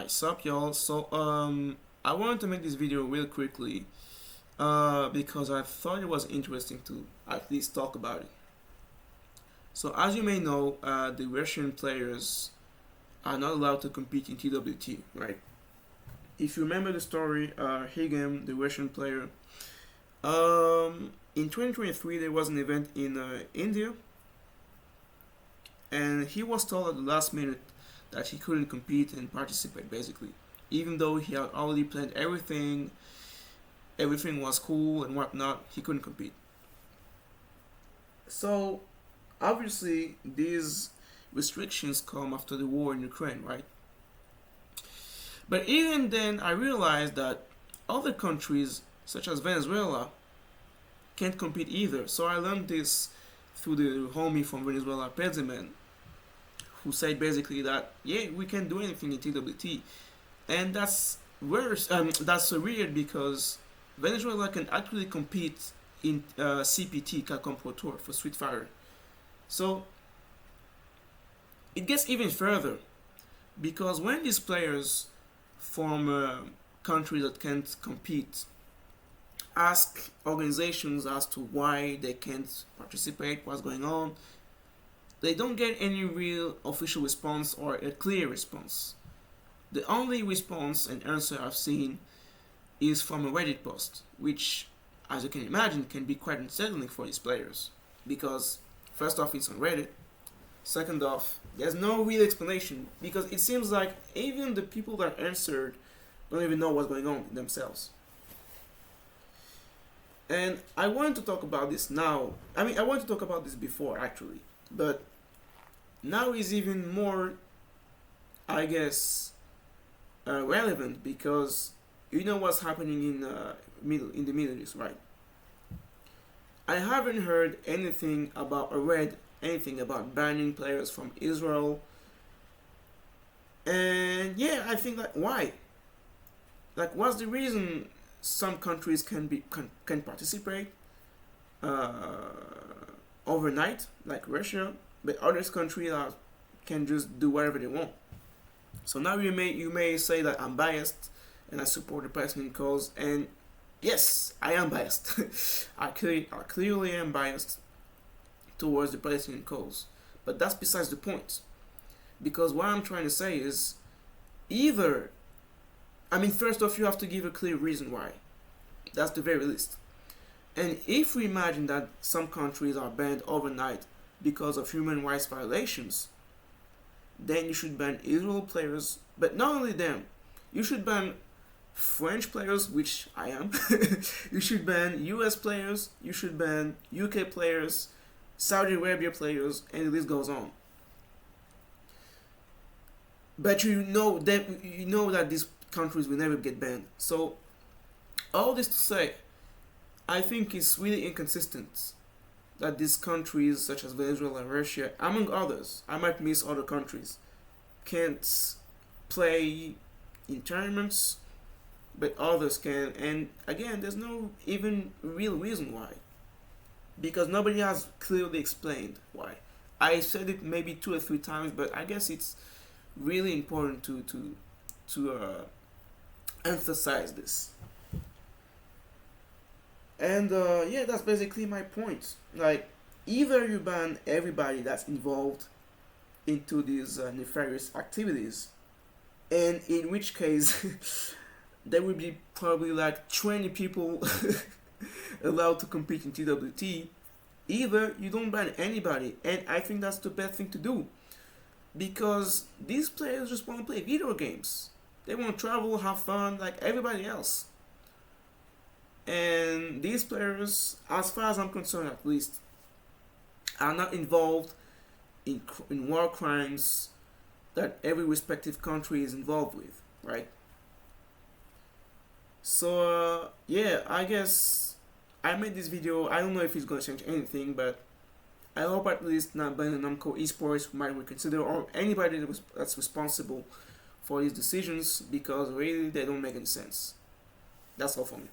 Sup y'all. I wanted to make this video real quickly because I thought it was interesting to at least talk about it. So as you may know, the Russian players are not allowed to compete in TWT, right? If you remember the story, Higem, the Russian player, in 2023 there was an event in India, and he was told at the last minute that he couldn't compete and participate, basically, even though he had already planned everything was cool and whatnot. He couldn't compete. So obviously these restrictions come after the war in Ukraine, right? But even then I realized that other countries such as Venezuela can't compete either. So I learned this through the homie from Venezuela, Pezziman, who said basically that yeah, we can't do anything in TWT, and that's worse. That's so weird because Venezuela can actually compete in CPT, Capcom Pro Tour, for Street Fighter. So it gets even further because when these players from countries that can't compete ask organizations as to why they can't participate, what's going on, they don't get any real official response or a clear response. The only response and answer I've seen is from a Reddit post, which, as you can imagine, can be quite unsettling for these players. Because, first off, it's on Reddit. Second off, there's no real explanation, because it seems like even the people that answered don't even know what's going on themselves. And I wanted to talk about this now. I wanted to talk about this before, actually. But now is even more, I guess, relevant because you know what's happening in the Middle East, right? I haven't heard anything about or read anything about banning players from Israel. And yeah, I think like why? Like, what's the reason some countries can participate overnight, like Russia, but other countries can just do whatever they want? So now you may say that I'm biased and I support the Palestinian cause, and yes, I am biased. I clearly am biased towards the Palestinian cause, but that's besides the point. Because what I'm trying to say is, first off, you have to give a clear reason why. That's the very least. And if we imagine that some countries are banned overnight because of human rights violations, then you should ban Israel players, but not only them. You should ban French players, which I am. You should ban US players, you should ban UK players, Saudi Arabia players, and the list goes on. But you know that these countries will never get banned. So all this to say, I think it's really inconsistent that these countries such as Venezuela and Russia, among others, I might miss other countries, can't play in tournaments, but others can. And again, there's no even real reason why, because nobody has clearly explained why. I said it maybe 2 or 3 times, but I guess it's really important to emphasize this. And yeah, that's basically my point. Like, either you ban everybody that's involved into these nefarious activities, and in which case there will be probably like 20 people allowed to compete in TWT. Either you don't ban anybody, and I think that's the best thing to do, because these players just want to play video games. They want to travel, have fun like everybody else. And these players, as far as I'm concerned at least, are not involved in war crimes that every respective country is involved with, right? So yeah, I guess I made this video. I don't know if it's gonna change anything, but I hope at least not Bandai Namco eSports might reconsider, or anybody that's responsible for these decisions, because really they don't make any sense. That's all for me.